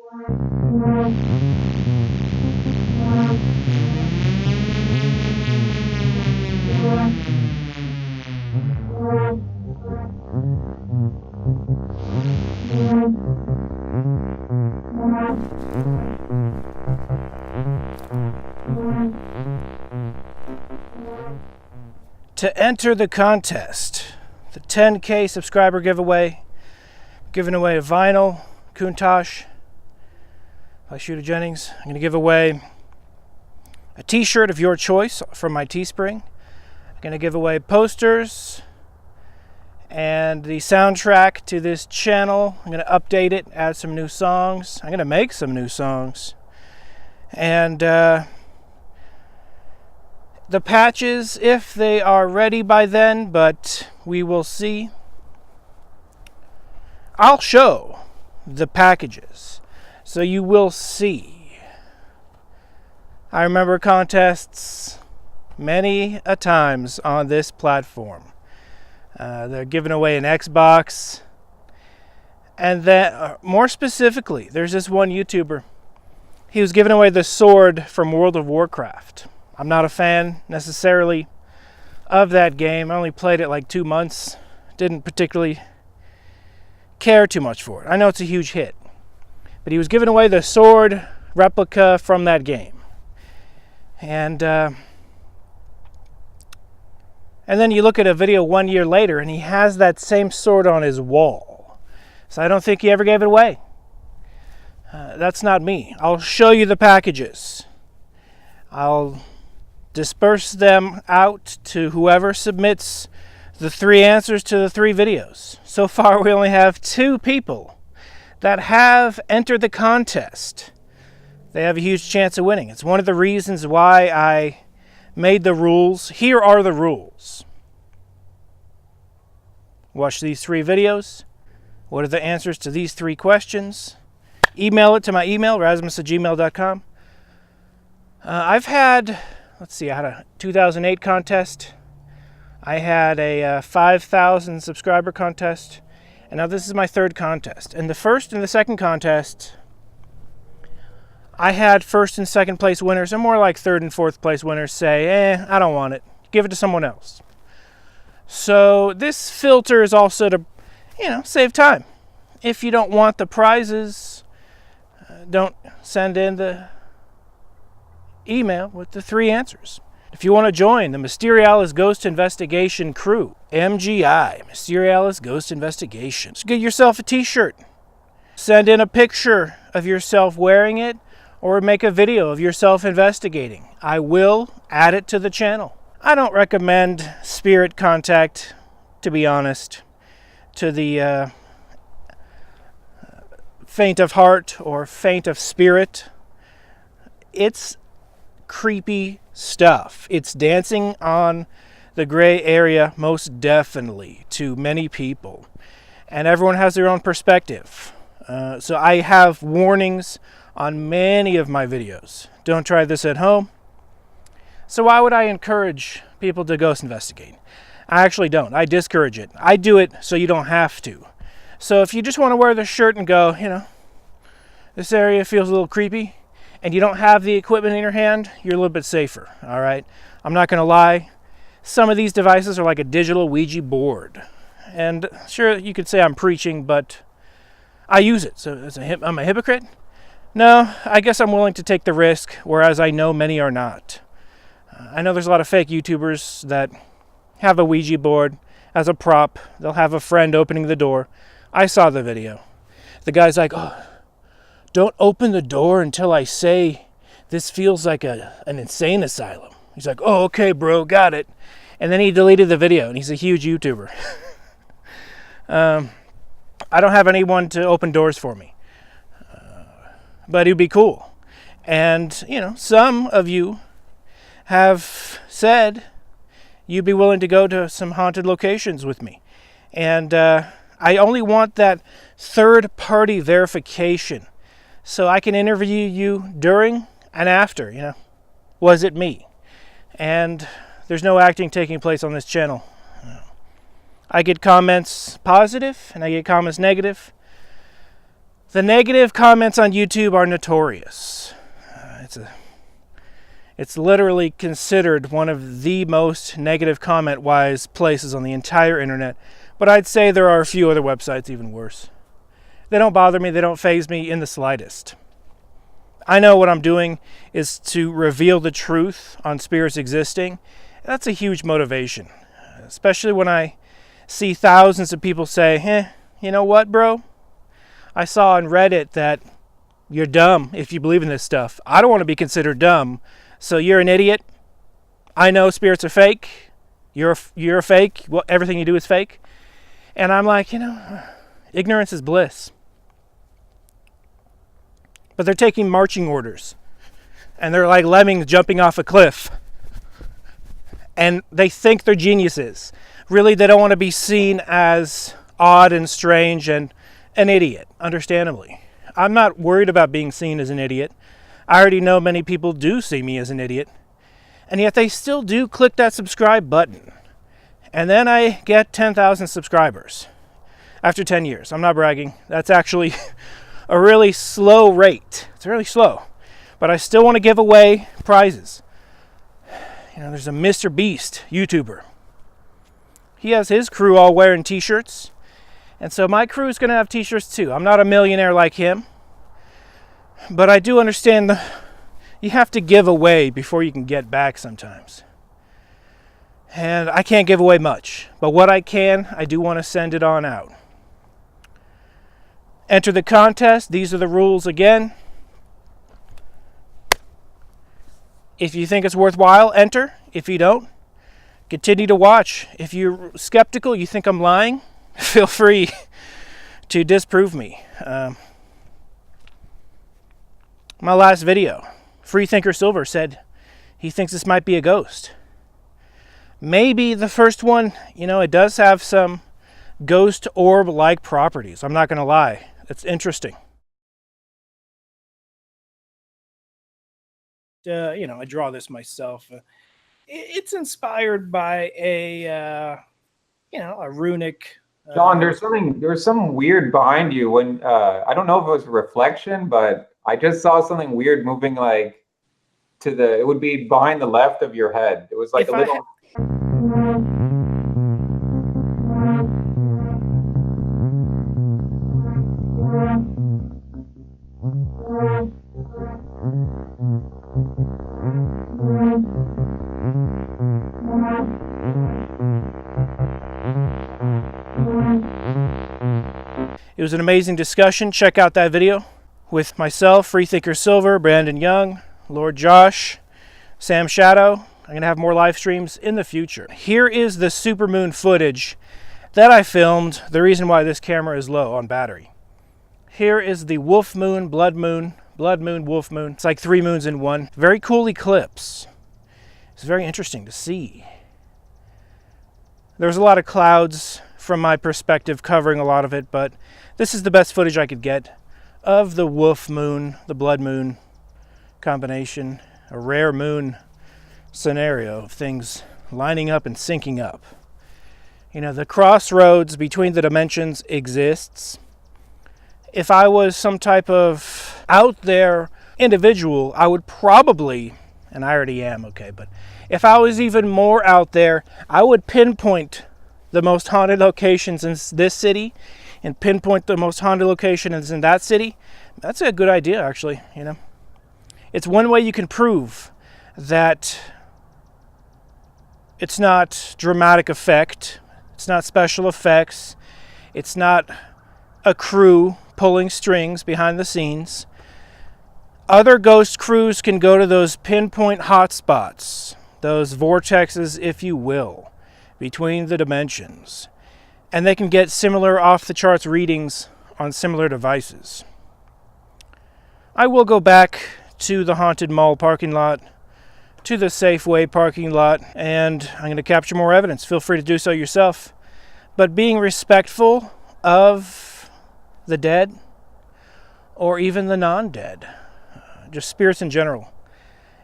To enter the contest, the 10K subscriber giveaway, giving away a vinyl, Countach by Shooter Jennings. I'm going to give away a t-shirt of your choice from my Teespring. I'm going to give away posters and the soundtrack to this channel. I'm going to update it, add some new songs. I'm going to make some new songs. And the patches, if they are ready by then, but we will see. I'll show the packages, so you will see. I remember contests many a times on this platform. They're giving away an Xbox, and then more specifically, there's this one YouTuber. He was giving away the sword from World of Warcraft. I'm not a fan necessarily of that game. I only played it like 2 months. Didn't particularly care too much for it. I know it's a huge hit. But he was giving away the sword replica from that game. And then you look at a video 1 year later and he has that same sword on his wall. So I don't think he ever gave it away. That's not me. I'll show you the packages. I'll disperse them out to whoever submits the 3 answers to the 3 videos. So far we only have 2 people that have entered the contest. They have a huge chance of winning. It's one of the reasons why I made the rules. Here are the rules. Watch these 3 videos. What are the answers to these 3 questions? Email it to my email, rasmus@gmail.com. I've had, let's see, I had a 2008 contest. I had a 5,000 subscriber contest. And now this is my 3rd contest. In the first and the second contest, I had 1st and 2nd place winners, and more like 3rd and 4th place winners say, I don't want it. Give it to someone else. So this filter is also to, save time. If you don't want the prizes, don't send in the email with the 3 answers. If you want to join the Mysterialis Ghost Investigation crew, MGI, Mysterialis Ghost Investigation, just get yourself a t-shirt. Send in a picture of yourself wearing it, or make a video of yourself investigating. I will add it to the channel. I don't recommend spirit contact, to be honest, to the faint of heart or faint of spirit. It's creepy stuff. It's dancing on the gray area, most definitely, to many people. And everyone has their own perspective. So I have warnings on many of my videos. Don't try this at home. So why would I encourage people to ghost investigate? I actually don't. I discourage it. I do it so you don't have to. So if you just want to wear the shirt and go, this area feels a little creepy, and you don't have the equipment in your hand, you're a little bit safer, all right? I'm not going to lie. Some of these devices are like a digital Ouija board. And sure, you could say I'm preaching, but I use it. So I'm a hypocrite? No, I guess I'm willing to take the risk, whereas I know many are not. I know there's a lot of fake YouTubers that have a Ouija board as a prop. They'll have a friend opening the door. I saw the video. The guy's like, don't open the door until I say this feels like an insane asylum. He's like, oh, okay, bro, got it. And then he deleted the video, and he's a huge YouTuber. I don't have anyone to open doors for me. But it'd be cool. And, some of you have said you'd be willing to go to some haunted locations with me. And I only want that third-party verification so I can interview you during and after, was it me? And there's no acting taking place on this channel. I get comments positive and I get comments negative. The negative comments on YouTube are notorious. It's literally considered one of the most negative comment-wise places on the entire internet. But I'd say there are a few other websites even worse. They don't bother me. They don't faze me in the slightest. I know what I'm doing is to reveal the truth on spirits existing. That's a huge motivation, especially when I see thousands of people say, you know what, bro? I saw on Reddit that you're dumb if you believe in this stuff. I don't want to be considered dumb, so you're an idiot. I know spirits are fake. You're a fake. Well, everything you do is fake. And I'm like, ignorance is bliss. But they're taking marching orders. And they're like lemmings jumping off a cliff. And they think they're geniuses. Really, they don't want to be seen as odd and strange and an idiot, understandably. I'm not worried about being seen as an idiot. I already know many people do see me as an idiot. And yet they still do click that subscribe button. And then I get 10,000 subscribers after 10 years. I'm not bragging. That's actually a really slow rate. It's really slow. But I still want to give away prizes. There's a Mr. Beast YouTuber. He has his crew all wearing t-shirts. And so my crew is going to have t-shirts too. I'm not a millionaire like him. But I do understand you have to give away before you can get back sometimes. And I can't give away much. But what I can, I do want to send it on out. Enter the contest. These are the rules again. If you think it's worthwhile, enter. If you don't, continue to watch. If you're skeptical, you think I'm lying, feel free to disprove me. My last video, Freethinker Silver said he thinks this might be a ghost. Maybe the first one, it does have some ghost orb-like properties. I'm not going to lie. It's interesting. I draw this myself. It's inspired by a runic. John, there's something weird behind you. When I don't know if it was a reflection, but I just saw something weird moving like it would be behind the left of your head. It was like a little. It was an amazing discussion. Check out that video with myself, Freethinker Silver, Brandon Young, Lord Josh, Sam Shadow. I'm going to have more live streams in the future. Here is the supermoon footage that I filmed. The reason why this camera is low on battery. Here is the wolf moon, blood moon, wolf moon. It's like 3 moons in one. Very cool eclipse. It's very interesting to see. There's a lot of clouds from my perspective covering a lot of it, but this is the best footage I could get of the wolf moon, the blood moon combination, a rare moon scenario of things lining up and syncing up. The crossroads between the dimensions exists. If I was some type of out there individual, I would probably, and I already am, okay, but if I was even more out there, I would pinpoint the most haunted locations in this city and pinpoint the most haunted locations in that city. That's a good idea, actually. It's one way you can prove that it's not dramatic effect, it's not special effects, it's not a crew pulling strings behind the scenes. Other ghost crews can go to those pinpoint hotspots, those vortexes, if you will, between the dimensions, and they can get similar off-the-charts readings on similar devices. I will go back to the haunted mall parking lot, to the Safeway parking lot, and I'm going to capture more evidence. Feel free to do so yourself. But being respectful of the dead, or even the non-dead, just spirits in general.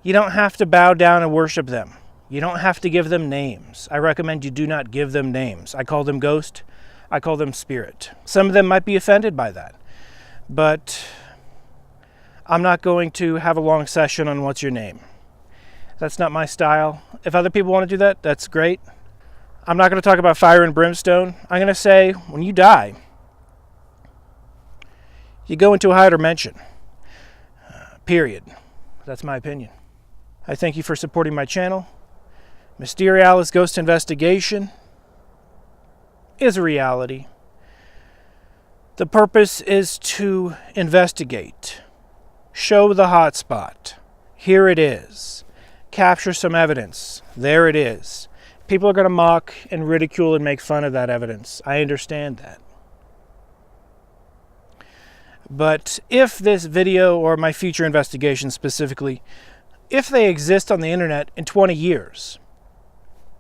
You don't have to bow down and worship them. You don't have to give them names. I recommend you do not give them names. I call them ghost. I call them spirit. Some of them might be offended by that. but I'm not going to have a long session on what's your name. That's not my style. If other people want to do that, that's great. I'm not going to talk about fire and brimstone. I'm going to say when you die, you go into a higher dimension. Period. That's my opinion. I thank you for supporting my channel. Mysterialis Ghost Investigation is a reality. The purpose is to investigate, show the hot spot. Here it is. Capture some evidence. There it is. People are going to mock and ridicule and make fun of that evidence. I understand that. But if this video, or my future investigation specifically, if they exist on the internet in 20 years,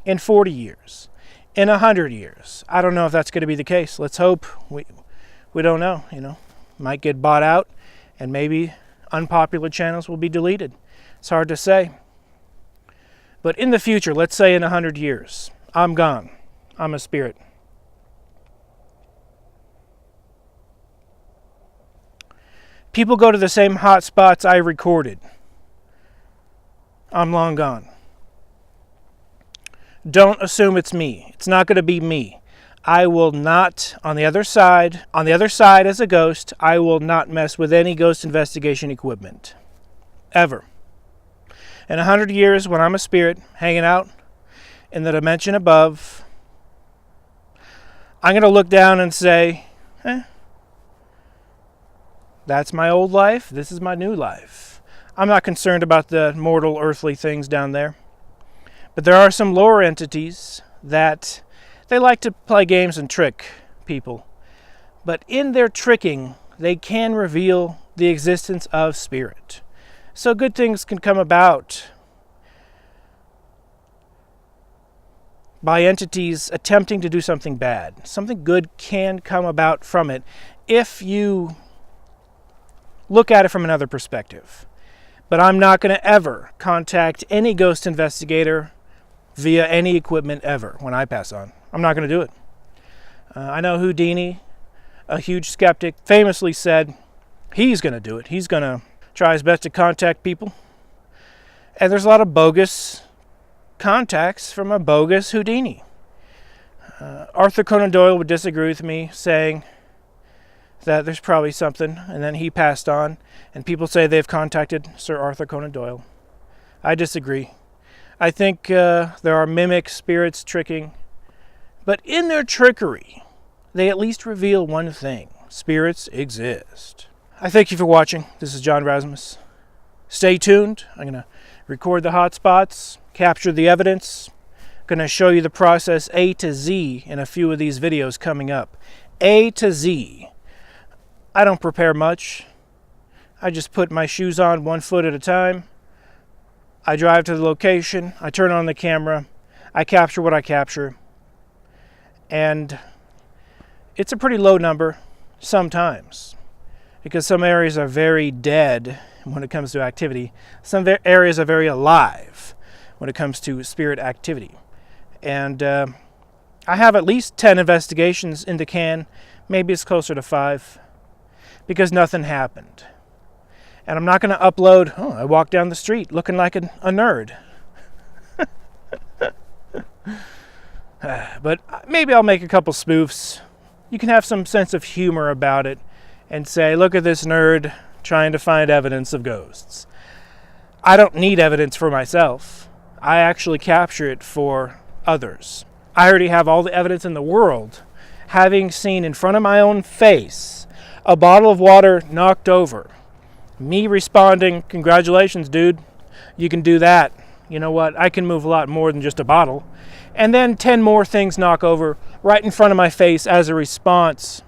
in 40 years, in 100 years, I don't know if that's going to be the case. Let's hope. We don't know, Might get bought out, and maybe unpopular channels will be deleted. It's hard to say. But in the future, let's say in 100 years, I'm gone. I'm a spirit. People go to the same hot spots I recorded. I'm long gone. Don't assume it's me. It's not going to be me. I will not, on the other side as a ghost, I will not mess with any ghost investigation equipment. Ever. In 100 years, when I'm a spirit hanging out in the dimension above, I'm going to look down and say, that's my old life. This is my new life. I'm not concerned about the mortal earthly things down there. But there are some lower entities that they like to play games and trick people. But in their tricking, they can reveal the existence of spirit. So good things can come about by entities attempting to do something bad. Something good can come about from it if you look at it from another perspective. But I'm not going to ever contact any ghost investigator via any equipment ever when I pass on. I'm not going to do it. I know Houdini, a huge skeptic, famously said he's going to do it. He's going to try his best to contact people. And there's a lot of bogus contacts from a bogus Houdini. Arthur Conan Doyle would disagree with me, saying that there's probably something, and then he passed on, and people say they've contacted Sir Arthur Conan Doyle. I disagree. I think there are mimic spirits tricking, but in their trickery, they at least reveal one thing. Spirits exist. I thank you for watching. This is John Rasmus. Stay tuned. I'm going to record the hot spots, capture the evidence. I'm going to show you the process A to Z in a few of these videos coming up. A to Z. I don't prepare much. I just put my shoes on 1 foot at a time. I drive to the location, I turn on the camera, I capture what I capture, and it's a pretty low number sometimes, because some areas are very dead when it comes to activity. Some areas are very alive when it comes to spirit activity. And I have at least 10 investigations in the can, maybe it's closer to 5, because nothing happened. And I'm not going to upload, I walked down the street looking like a nerd. But maybe I'll make a couple spoofs. You can have some sense of humor about it and say, look at this nerd trying to find evidence of ghosts. I don't need evidence for myself. I actually capture it for others. I already have all the evidence in the world, having seen in front of my own face a bottle of water knocked over. Me responding, congratulations, dude. You can do that. You know what? I can move a lot more than just a bottle. And then 10 more things knock over right in front of my face as a response,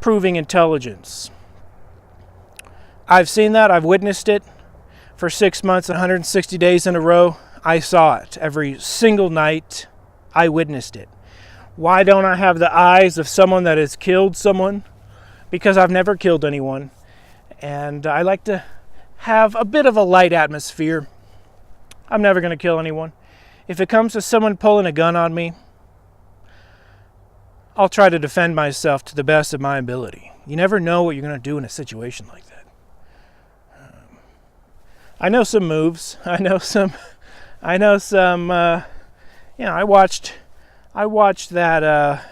proving intelligence. I've seen that. I've witnessed it for 6 months, 160 days in a row. I saw it every single night. I witnessed it. Why don't I have the eyes of someone that has killed someone? Because I've never killed anyone. And I like to have a bit of a light atmosphere. I'm never going to kill anyone. If it comes to someone pulling a gun on me, I'll try to defend myself to the best of my ability. You never know what you're going to do in a situation like that. I know some moves. I know some. I watched that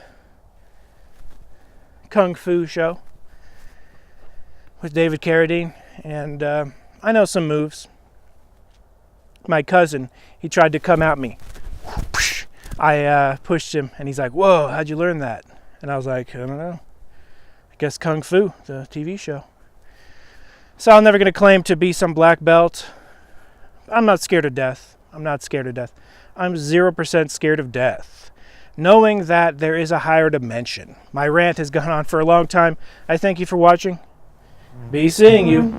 Kung Fu show with David Carradine, and I know some moves. My cousin, he tried to come at me. I pushed him, and he's like, "Whoa, how'd you learn that?" And I was like, "I don't know. I guess Kung Fu, the TV show." So I'm never going to claim to be some black belt. I'm not scared of death. I'm 0% scared of death. Knowing that there is a higher dimension. My rant has gone on for a long time. I thank you for watching. Be seeing you.